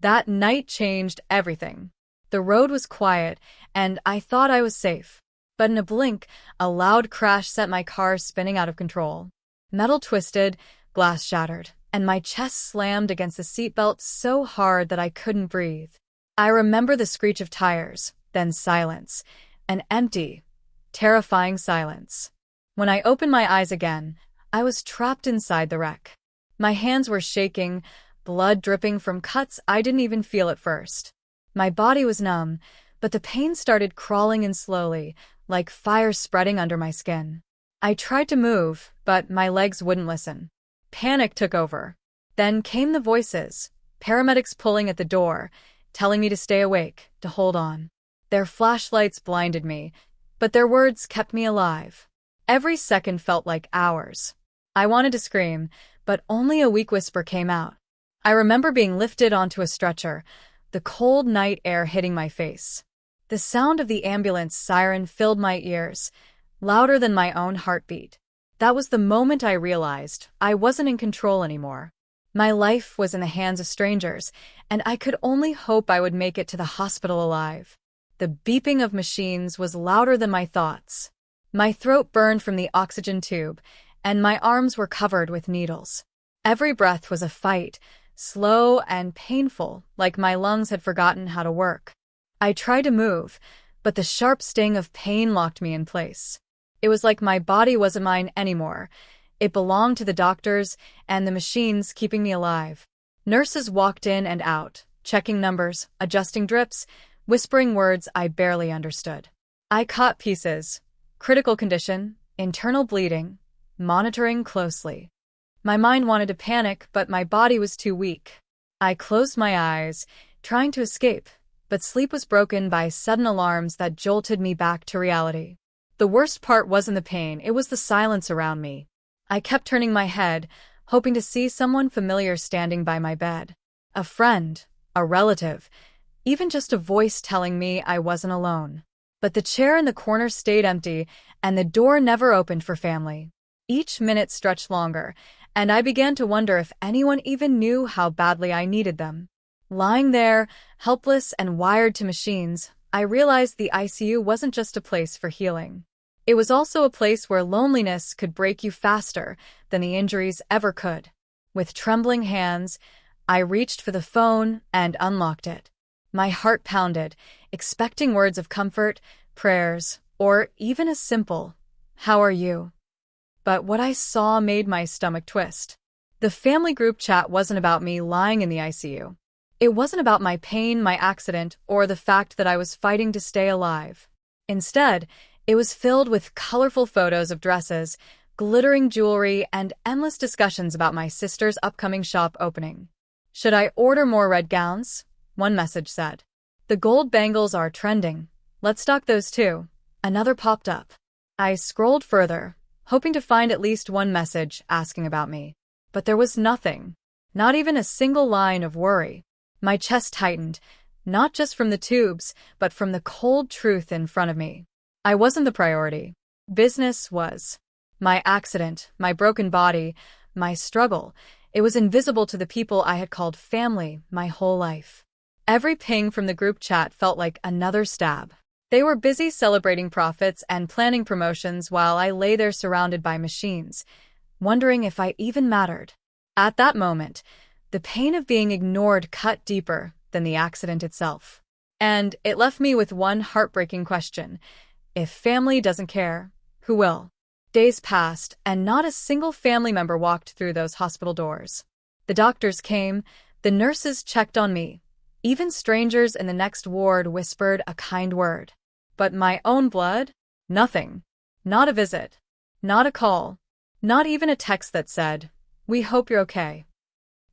That night changed everything. The road was quiet, and I thought I was safe. But in a blink, a loud crash sent my car spinning out of control. Metal twisted, glass shattered, and my chest slammed against the seatbelt so hard that I couldn't breathe. I remember the screech of tires, then silence, an empty, terrifying silence. When I opened my eyes again, I was trapped inside the wreck. My hands were shaking, blood dripping from cuts I didn't even feel at first. My body was numb, but the pain started crawling in slowly, like fire spreading under my skin. I tried to move, but my legs wouldn't listen. Panic took over. Then came the voices, paramedics pulling at the door, telling me to stay awake, to hold on. Their flashlights blinded me, but their words kept me alive. Every second felt like hours. I wanted to scream, but only a weak whisper came out. I remember being lifted onto a stretcher, the cold night air hitting my face. The sound of the ambulance siren filled my ears, louder than my own heartbeat. That was the moment I realized I wasn't in control anymore. My life was in the hands of strangers, and I could only hope I would make it to the hospital alive. The beeping of machines was louder than my thoughts. My throat burned from the oxygen tube, and my arms were covered with needles. Every breath was a fight, slow and painful, like my lungs had forgotten how to work. I tried to move, but the sharp sting of pain locked me in place. It was like my body wasn't mine anymore. It belonged to the doctors and the machines keeping me alive. Nurses walked in and out, checking numbers, adjusting drips, whispering words I barely understood. I caught pieces: critical condition, internal bleeding, monitoring closely. My mind wanted to panic, but my body was too weak. I closed my eyes, trying to escape, but sleep was broken by sudden alarms that jolted me back to reality. The worst part wasn't the pain, it was the silence around me. I kept turning my head, hoping to see someone familiar standing by my bed. A friend, a relative, even just a voice telling me I wasn't alone. But the chair in the corner stayed empty, and the door never opened for family. Each minute stretched longer, and I began to wonder if anyone even knew how badly I needed them. Lying there, helpless and wired to machines, I realized the ICU wasn't just a place for healing. It was also a place where loneliness could break you faster than the injuries ever could. With trembling hands, I reached for the phone and unlocked it. My heart pounded, expecting words of comfort, prayers, or even a simple, "How are you?" But what I saw made my stomach twist. The family group chat wasn't about me lying in the ICU. It wasn't about my pain, my accident, or the fact that I was fighting to stay alive. Instead, it was filled with colorful photos of dresses, glittering jewelry, and endless discussions about my sister's upcoming shop opening. "Should I order more red gowns?" one message said. "The gold bangles are trending. Let's stock those too." Another popped up. I scrolled further, hoping to find at least one message asking about me. But there was nothing. Not even a single line of worry. My chest tightened, not just from the tubes, but from the cold truth in front of me. I wasn't the priority. Business was. My accident, my broken body, my struggle, it was invisible to the people I had called family my whole life. Every ping from the group chat felt like another stab. They were busy celebrating profits and planning promotions while I lay there surrounded by machines, wondering if I even mattered. At that moment, the pain of being ignored cut deeper than the accident itself. And it left me with one heartbreaking question: if family doesn't care, who will? Days passed, and not a single family member walked through those hospital doors. The doctors came, the nurses checked on me. Even strangers in the next ward whispered a kind word. But my own blood? Nothing. Not a visit. Not a call. Not even a text that said, "We hope you're okay."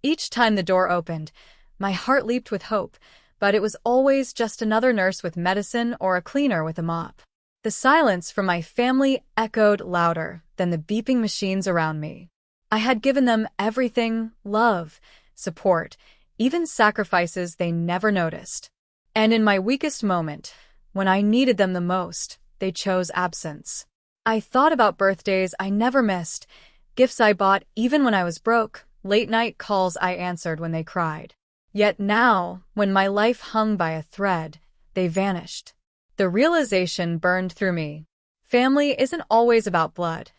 Each time the door opened, my heart leaped with hope, but it was always just another nurse with medicine or a cleaner with a mop. The silence from my family echoed louder than the beeping machines around me. I had given them everything: love, support, even sacrifices they never noticed. And in my weakest moment, when I needed them the most, they chose absence. I thought about birthdays I never missed, gifts I bought even when I was broke, late-night calls I answered when they cried. Yet now, when my life hung by a thread, they vanished. The realization burned through me. Family isn't always about blood.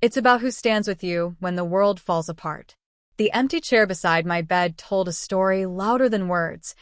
It's about who stands with you when the world falls apart. The empty chair beside my bed told a story louder than words.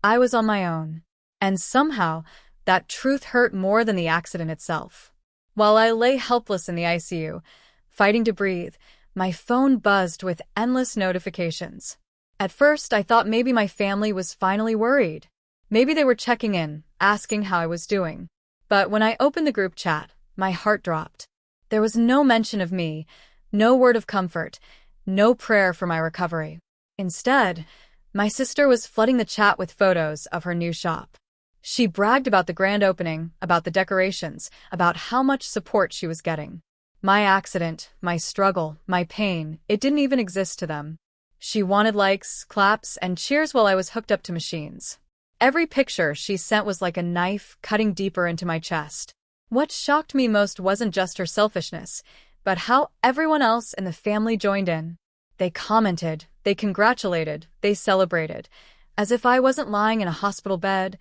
I was on my own. And somehow, that truth hurt more than the accident itself. While I lay helpless in the ICU, fighting to breathe, my phone buzzed with endless notifications. At first, I thought maybe my family was finally worried. Maybe they were checking in, asking how I was doing. But when I opened the group chat, my heart dropped. There was no mention of me, no word of comfort, no prayer for my recovery. Instead, my sister was flooding the chat with photos of her new shop. She bragged about the grand opening, about the decorations, about how much support she was getting. My accident, my struggle, my pain, it didn't even exist to them. She wanted likes, claps, and cheers while I was hooked up to machines. Every picture she sent was like a knife cutting deeper into my chest. What shocked me most wasn't just her selfishness, but how everyone else in the family joined in. They commented, they congratulated, they celebrated, as if I wasn't lying in a hospital bed,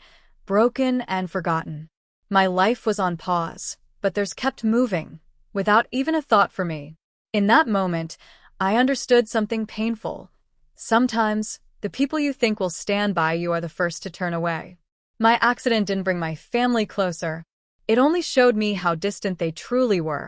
broken and forgotten. My life was on pause, but theirs kept moving, without even a thought for me. In that moment, I understood something painful. Sometimes, the people you think will stand by you are the first to turn away. My accident didn't bring my family closer. It only showed me how distant they truly were.